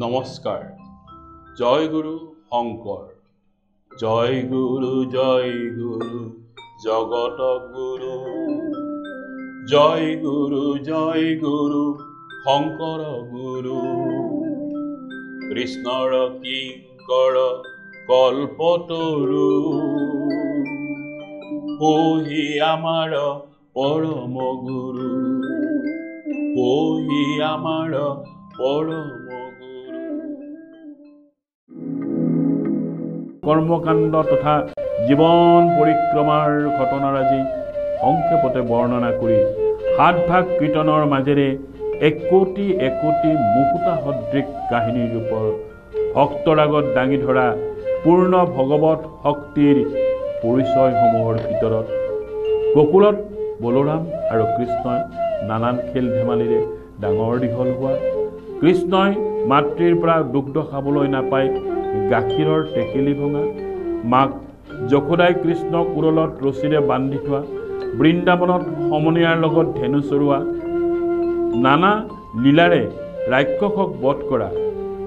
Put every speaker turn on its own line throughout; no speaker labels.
নমস্কাৰ। জয় গুৰু শংকৰ। জয় গুৰু জগত গুৰু। জয় গুৰু শংকৰ গুৰু। কৃষ্ণৰ কিংকৰ কল্পতৰু। ওহি আমাৰ পৰম গুৰু। ওহি আমাৰ পৰম কৰ্মকাণ্ড তথা জীৱন পৰিক্ৰমাৰ ঘটনাৰাজি সংক্ষেপতে বৰ্ণনা কৰি 7 ভাগ কীৰ্তনৰ মাজেৰে একোটি মুকুতা সদৃশ কাহিনীৰ ৰূপৰ ভক্তৰ আগত দাঙি ধৰা পূৰ্ণ ভগৱত শক্তিৰ পৰিচয়সমূহৰ ভিতৰত গকুলত বলোৰাম আৰু কৃষ্ণই নানান খেল ধেমালিৰে ডাঙৰ দীঘল হোৱা, কৃষ্ণই মাতৃৰ পৰা দুগ্ধ খাবলৈ নাপায় গাখীৰৰ টেকেলি ভঙা, মাক যশোদাই কৃষ্ণক উৰলত ৰছীৰে বান্ধি থোৱা, বৃন্দাবনত সমনীয়াৰ লগত ধেনু চৰোৱা, নানা লীলাৰে ৰাক্ষসক বধ কৰা,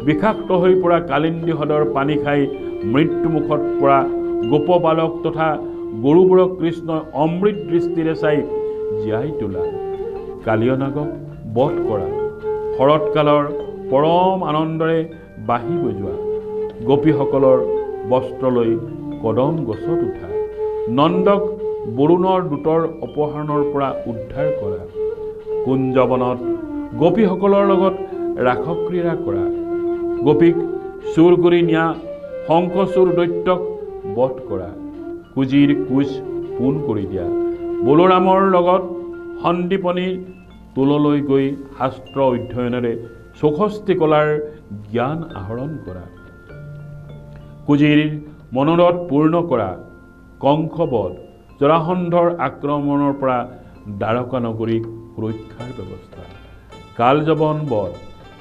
বিষাক্ত হৈ পৰা কালিন্দী হ্ৰদৰ পানী খাই মৃত্যুমুখত পৰা গোপ বালক তথা গৰুবোৰক কৃষ্ণই অমৃত দৃষ্টিৰে চাই জীয়াই তোলা, কালিয়নাগক বধ কৰা, শৰৎকালৰ পৰম আনন্দৰে বাঁহী বজোৱা, গোপীসকলৰ বস্ত্ৰ লৈ কদম গছত উঠা, নন্দক বৰুণৰ দূতৰ অপহৰণৰ পৰা উদ্ধাৰ কৰা, কুঞ্জবনত গোপীসকলৰ লগত ৰাসক্ৰীড়া কৰা, গোপীক চুৰ কৰি নিয়া শংখচুৰ দৈত্যক বধ কৰা, কুজিৰ কোচ পোন কৰি দিয়া, বলোৰামৰ লগত সন্দীপনীৰ টোললৈ গৈ শাস্ত্ৰ অধ্যয়নেৰে 64 কলাৰ জ্ঞান আহৰণ কৰা, কুজিৰ মনোৰথ পূৰ্ণ কৰা, কংসবধ, জৰাসন্ধৰ আক্ৰমণৰ পৰা দ্বাৰকা নগৰীক সুৰক্ষাৰ ব্যৱস্থা, কালযবন বধ,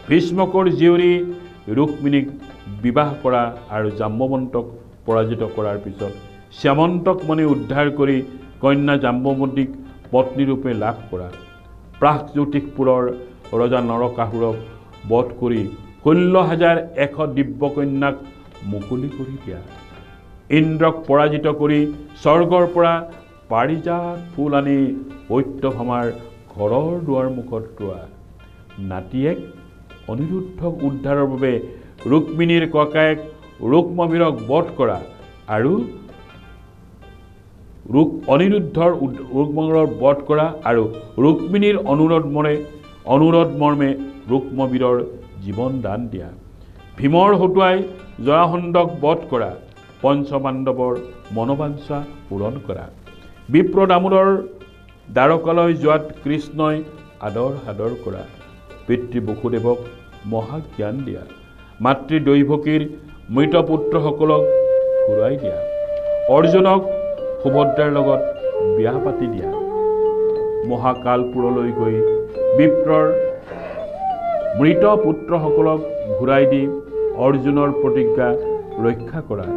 ভীষ্মকৰ জীয়ৰী ৰুক্মিণীক বিবাহ কৰা আৰু জাম্বৱন্তক পৰাজিত কৰাৰ পিছত শ্যামন্তক মণি উদ্ধাৰ কৰি কন্যা জাম্বৱতীক পত্নীৰূপে লাভ কৰা, প্ৰাগজ্যোতিষপুৰৰ ৰজা নৰকাসুৰক বধ কৰি 16,100 দিব্য কন্যাক মুকলি কৰি দিয়া, ইন্দ্ৰক পৰাজিত কৰি স্বৰ্গৰ পৰা পাৰিজাত ফুল আনি সত্যভামাৰ ঘৰৰ দুৱাৰ মুখত ৰোৱা, নাতিয়েক অনিৰুদ্ধক উদ্ধাৰৰ বাবে ৰুক্মিণীৰ ককায়েক ৰুক্মবীৰক বধ কৰা আৰু ৰুক্মিণীৰ অনুৰোধ মৰ্মে ৰুক্মবীৰৰ জীৱন দান দিয়া, ভীমৰ হতুৱাই জৰাসন্ধক বধ কৰা, পঞ্চপাণ্ডৱৰ মনোবাঞ্ছা পূৰণ কৰা, বিপ্ৰ দামোদৰ দ্বাৰকালৈ যোৱাত কৃষ্ণই আদৰ সাদৰ কৰা, পিতৃ বসুদেৱক মহাজ্ঞান দিয়া, মাতৃ দৈভকীৰ মৃত পুত্ৰসকলক ঘূৰাই দিয়া, অৰ্জুনক সুভদ্ৰাৰ লগত বিয়া পাতি দিয়া, মহাকালপুৰলৈ গৈ বিপ্ৰৰ মৃত পুত্ৰসকলক ঘূৰাই দি অৰ্জুনৰ প্ৰতিজ্ঞা ৰক্ষা কৰা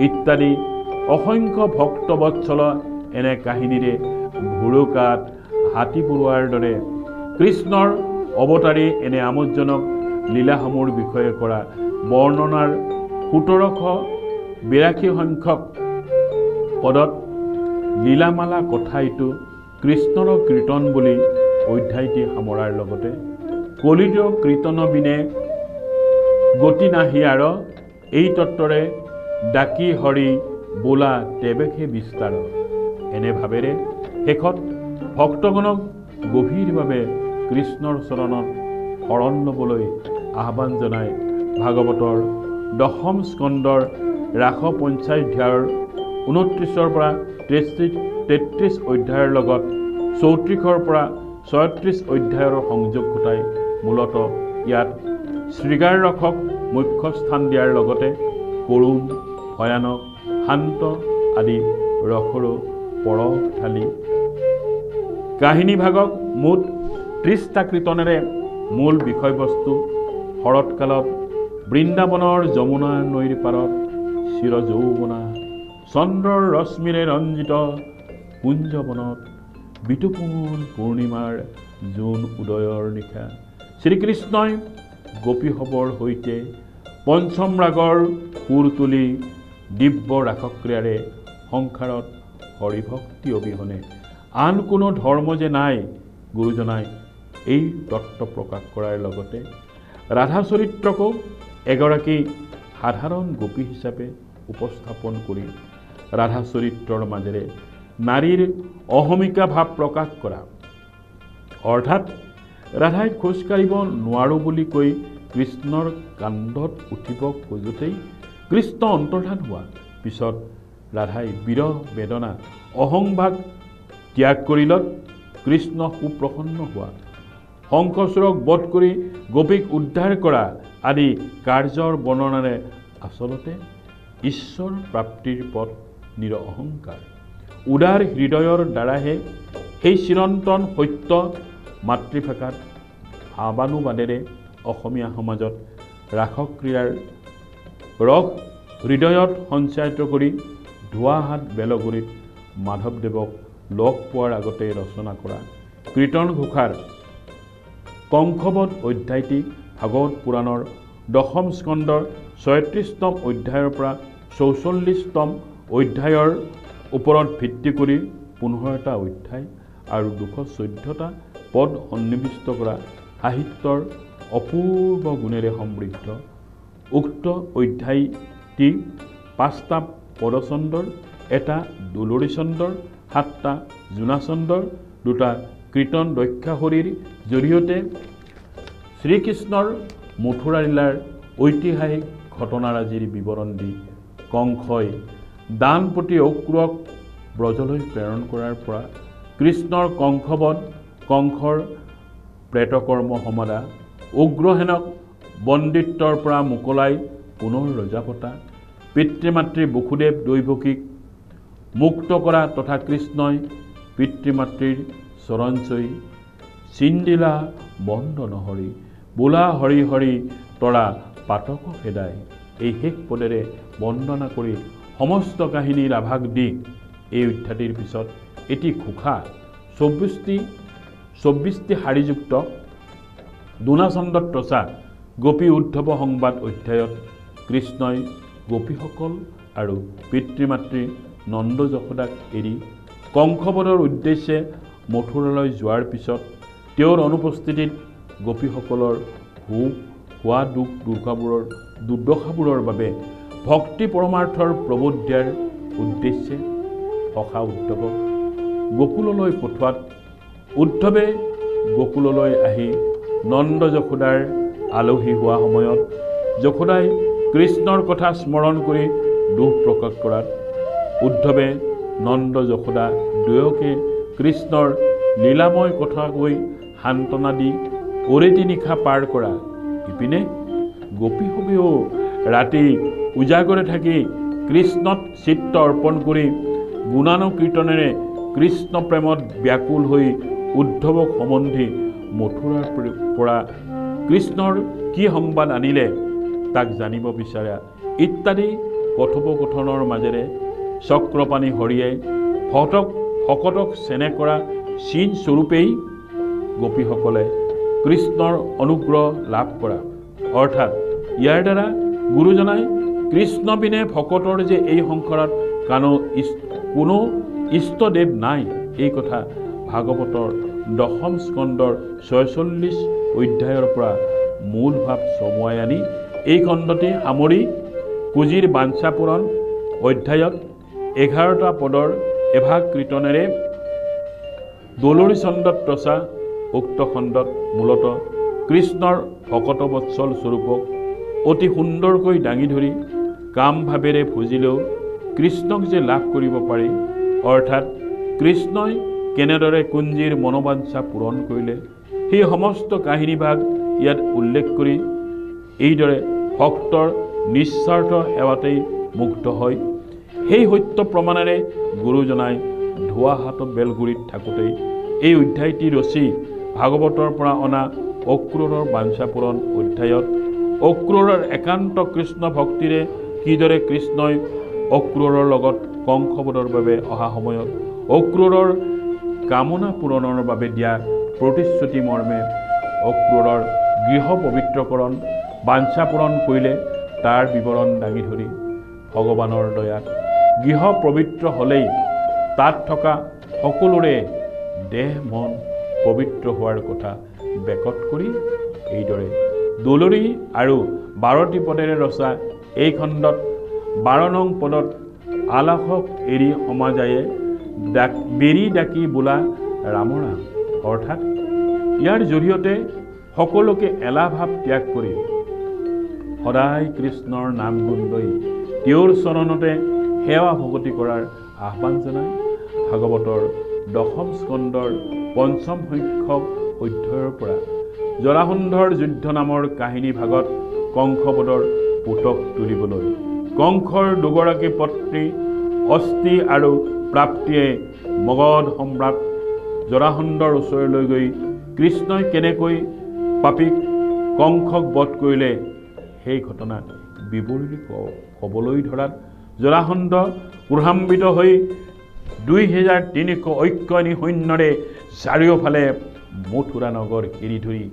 ইত্যাদি অসংখ্য ভক্তবৎসল এনে কাহিনীৰে ভুৰুকাত হাতী পৰুৱাৰ দৰে কৃষ্ণৰ অৱতাৰী এনে আমোদজনক লীলাসমূহৰ বিষয়ে কৰা বৰ্ণনাৰ 1782 সংখ্যক পদত লীলামালা কথাইটো কৃষ্ণৰ কীৰ্তন বুলি অধ্যায়টি সামৰাৰ লগতে কলিত কীৰ্তন বিনে গতি নাহি আৰ এই তত্ত্বৰে ডাকি হৰি বোলা তেবেশে বিস্তাৰ এনে ভাৱেৰে শেষত ভক্তগণক গভীৰভাৱে কৃষ্ণৰ চৰণত শৰণ ল'বলৈ আহ্বান জনাই ভাগৱতৰ 10ম স্কন্ধৰ ৰাস পঞ্চাধ্যায়ৰ 29ৰ পৰা 33 অধ্যায়ৰ লগত 34ৰ পৰা 36 অধ্যায়ৰ সংযোগ ঘটাই মূলতঃ ইয়াত শৃগাৰ ৰসক মুখ্য স্থান দিয়াৰ লগতে কৰুণ, ভয়ানক, শান্ত আদি ৰসৰো পৰশ ঢালি কাহিনীভাগক মুঠ 30টা কীৰ্তনেৰে মূল বিষয়বস্তু শৰৎকালত বৃন্দাবনৰ যমুনা নৈৰ পাৰত চিৰ যৌৱনা চন্দ্ৰৰ ৰশ্মিৰে ৰঞ্জিত কুঞ্জবনত বিতুপন পূৰ্ণিমাৰ জোন উদয়ৰ নিশা শ্ৰীকৃষ্ণই গোপীসৱৰ সৈতে পঞ্চম ৰাগৰ সুৰ তুলি দিব্য ৰাসক্ৰিয়াৰে সংসাৰত হৰিভক্তি অবিহনে আন কোনো ধৰ্ম যে নাই গুৰুজনাই এই তত্ত্ব প্ৰকাশ কৰাৰ লগতে ৰাধা চৰিত্ৰকো এগৰাকী সাধাৰণ গোপী হিচাপে উপস্থাপন কৰি ৰাধা চৰিত্ৰৰ মাজেৰে নাৰীৰ অহমিকা ভাৱ প্ৰকাশ কৰা অৰ্থাৎ ৰাধাই খোজ কাঢ়িব নোৱাৰোঁ বুলি কৈ কৃষ্ণৰ কান্ধত উঠিব খোজোতেই কৃষ্ণ অন্তৰ্ধান হোৱা পিছত ৰাধাই বিৰহ বেদনা অহংভাগ ত্যাগ কৰিলত কৃষ্ণ সুপ্ৰসন্ন হোৱা শংখচূড়ক বধ কৰি গোপীক উদ্ধাৰ কৰা আদি কাৰ্যৰ বৰ্ণনাৰে আচলতে ঈশ্বৰ প্ৰাপ্তিৰ পথ নিৰঅহংকাৰ উদাৰ হৃদয়ৰ দ্বাৰাহে সেই চিৰন্তন সত্য মাতৃভাষাত ভাৱানুবাদেৰে অসমীয়া সমাজত ৰাসক্ৰিয়াৰ ৰস হৃদয়ত সঞ্চাৰিত কৰি ধোৱাহাত বেলগুৰিত মাধৱদেৱক লগ পোৱাৰ আগতে ৰচনা কৰা কীৰ্তন ঘোষাৰ কংসবধ অধ্যায়টি ভাগৱত পুৰাণৰ দশম স্কন্ধৰ ৩৬তম অধ্যায়ৰ পৰা ৪৪তম অধ্যায়ৰ ওপৰত ভিত্তি কৰি ১৫টা অধ্যায় আৰু ২১৪টা পদ সন্নিৱিষ্ট কৰা সাহিত্যৰ অপূৰ্ব গুণেৰে সমৃদ্ধ উক্ত অধ্যায়টি ৫টা পদচন্দৰ এটা দুলৰী চন্দৰ ৭টা জোনাচন্দৰ ২টা কীৰ্তন দক্ষাহৰিৰ জৰিয়তে শ্ৰীকৃষ্ণৰ মথুৰা লীলাৰ ঐতিহাসিক ঘটনাৰাজিৰ বিৱৰণ দি কংসই দানপতি অক্ৰূৰক ব্ৰজলৈ প্ৰেৰণ কৰাৰ পৰা কৃষ্ণৰ কংসবধ কংসৰ প্ৰেতকৰ্ম সমাধা উগ্ৰসেনক বন্দিত্বৰ পৰা মোকলাই পুনৰ ৰজা পতা পিতৃ মাতৃ বসুদেৱ দৈৱকীক মুক্ত কৰা তথা কৃষ্ণই পিতৃ মাতৃৰ চৰণ চুই চিন্দিলা বন্দন হৰি বোলা হৰি হৰি তৰা পাতক খেদাই এই শেষ পদেৰে বন্দনা কৰি সমস্ত কাহিনীৰ আভাস দি এই অধ্যায়টিৰ পিছত এটি ঘোষা ২৪টি শাৰীযুক্ত দোনাচন্দত ৰচা গোপী উদ্ধৱ সংবাদ অধ্যায়ত কৃষ্ণই গোপীসকল আৰু পিতৃ মাতৃ নন্দ যশোদাক এৰি কংসবধৰ উদ্দেশ্যে মথুৰালৈ যোৱাৰ পিছত তেওঁৰ অনুপস্থিতিত গোপীসকলৰ হোৱা দুৰ্দশাবোৰৰ বাবে ভক্তি পৰমাৰ্থৰ প্ৰবোধ দিয়াৰ উদ্দেশ্যে সখা উদ্ধৱক গোকুললৈ পঠোৱাত উদ্ধৱে গোকুললৈ আহি নন্দ যশোদাৰ আলহী হোৱা সময়ত যশোদাই কৃষ্ণৰ কথা স্মৰণ কৰি দুখ প্ৰকাশ কৰাত উদ্ধৱে নন্দ যশোদা দুয়োকে কৃষ্ণৰ লীলাময় কথা কৈ সান্তনা দি অৰেতি নিশা পাৰ কৰা ইপিনে গোপীসৱেও ৰাতি উজাগৰে থাকি কৃষ্ণত চিত্ত অৰ্পণ কৰি গুণানুকীৰ্তনেৰে কৃষ্ণ প্ৰেমত ব্যাকুল হৈ উদ্ধৱক সম্বন্ধি মথুৰাৰ পৰা কৃষ্ণৰ কি সংবাদ আনিলে তাক জানিব বিচাৰা ইত্যাদি কথোপকথনৰ মাজেৰে চক্ৰপাণী হৰিয়াই ভকতক চেনেহ কৰা চিন স্বৰূপেই গোপীসকলে কৃষ্ণৰ অনুগ্ৰহ লাভ কৰা অৰ্থাৎ ইয়াৰ দ্বাৰা গুৰুজনাই কৃষ্ণ বিনে ভকতৰ যে এই সংসাৰত কোনো ইষ্টদেৱ নাই এই কথা ভাগৱতৰ দশম স্কন্ধৰ ৪৬ অধ্যায়ৰ পৰা মূল ভাৱ চমুৱাই আনি এই খণ্ডটি সামৰি কুজিৰ বাঞ্ছা পুৰণ অধ্যায়ত ১১টা পদৰ এভাগ কীৰ্তনেৰে দোলৰী চন্দত ৰচা উক্ত খণ্ডত মূলতঃ কৃষ্ণৰ ভকতবৎসল স্বৰূপক অতি সুন্দৰকৈ দাঙি ধৰি কাম ভাৱেৰে ভুজিলেও কৃষ্ণক যে লাভ কৰিব পাৰি অৰ্থাৎ কৃষ্ণই কেনেদৰে কুঞ্জীৰ মনোবাঞ্ছা পূৰণ কৰিলে সেই সমস্ত কাহিনীভাগ ইয়াত উল্লেখ কৰি এইদৰে ভক্তৰ নিস্বাৰ্থ সেৱাতেই মুগ্ধ হয় সেই সত্য প্ৰমাণেৰে গুৰুজনাই ধোৱাহাত বেলগুৰিত থাকোঁতেই এই অধ্যায়টি ৰচি ভাগৱতৰ পৰা অনা অক্ৰূৰৰ বাঞ্ছা পূৰণ অধ্যায়ত অক্ৰূৰৰ একান্ত কৃষ্ণ ভক্তিৰে কিদৰে কৃষ্ণই অক্ৰূৰৰ লগত কংসবধৰ বাবে অহা সময়ত অক্ৰূৰৰ কামনা পূৰণৰ বাবে দিয়া প্ৰতিশ্ৰুতি মৰ্মে অক্ৰূৰৰ গৃহ পবিত্ৰকৰণ বাঞ্ছা পূৰণ কৰিলে তাৰ বিৱৰণ দাঙি ধৰি ভগৱানৰ দয়াত গৃহ পবিত্ৰ হ'লেই তাত থকা সকলোৰে দেহ মন পবিত্ৰ হোৱাৰ কথা বেকত কৰি এইদৰে দোলৰি আৰু 12টি পদেৰে ৰচা এই খণ্ডত 12 নং পদত আলাসক এৰি সমাজায়ে বেৰি ডাকি বোলা ৰামৰাম অৰ্থাৎ ইয়াৰ জৰিয়তে সকলোকে এলাহ ভাৱ ত্যাগ কৰি সদায় কৃষ্ণৰ নাম গুণ লৈ তেওঁৰ চৰণতে সেৱা ভগতি কৰাৰ আহ্বান জনায় ভাগৱতৰ 10ম স্কন্ধৰ 5ম সংখ্যক অধ্যায়ৰ পৰা জৰাসন্ধৰ যুদ্ধ নামৰ কাহিনী ভাগত কংসবধৰ পুতক তুলিবলৈ কংসৰ দুগৰাকী পত্নী অস্থি আৰু প্ৰাপ্তিয়ে মগধ সম্ৰাট জৰাসন্ধৰ ওচৰলৈ গৈ কৃষ্ণই কেনেকৈ পাপীক কংসক বধ কৰিলে সেই ঘটনা বিৱৰি ক'বলৈ ধৰাত জৰাসন্ধ ক্ৰোধান্বিত হৈ 2300 ঐক্যনী সৈন্যৰে চাৰিওফালে মথুৰা নগৰ ঘেৰি ধৰি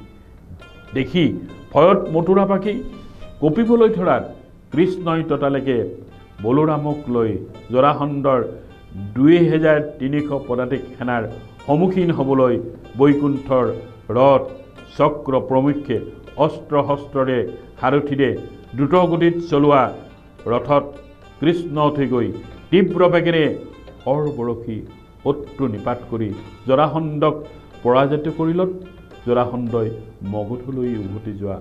দেখি ভয়ত মথুৰাবাসী কঁপিবলৈ ধৰাত কৃষ্ণই ততালৈকে বলোৰামক লৈ জৰাসন্ধৰ 2300 পদাতিক সেনাৰ সন্মুখীন হ'বলৈ বৈকুণ্ঠৰ ৰথ চক্ৰ প্ৰমুখ্যে অস্ত্ৰ শস্ত্ৰৰে সাৰথিৰে দ্ৰুতগতিত চলোৱা ৰথত কৃষ্ণ উঠি গৈ তীব্ৰ বেগেৰে বৰশী শত্ৰু নিপাত কৰি জৰাসন্ধক পৰাজিত কৰিলত জৰাসন্ধই মগধলৈ উভতি যোৱা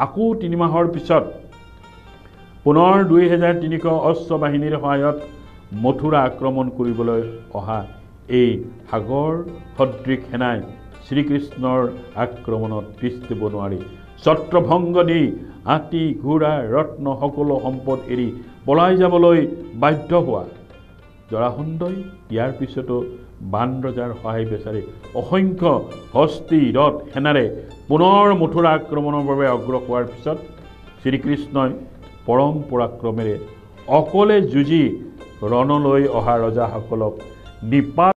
আকৌ 3 মাহৰ পিছত পুনৰ 2300 অশ্ব বাহিনীৰ সহায়ত মথুৰা আক্ৰমণ কৰিবলৈ অহা এই সাগৰ সদৃশ সেনাই শ্ৰীকৃষ্ণৰ আক্ৰমণত তিষ্ঠ দিব নোৱাৰি ছত্ৰভংগ দি হাতী ঘোঁৰা ৰত্ন সকলো সম্পদ এৰি পলাই যাবলৈ বাধ্য হোৱা জৰাসন্ধই ইয়াৰ পিছতো বান ৰজাৰ সহায় বিচাৰি অসংখ্য হস্তি ৰথ সেনাৰে পুনৰ মথুৰা আক্ৰমণৰ বাবে অগ্ৰসৰ হোৱাৰ পিছত শ্ৰীকৃষ্ণই পৰম পৰাক্ৰমেৰে অকলে যুঁজি ৰণলৈ অহা ৰজাসকলক নিপাত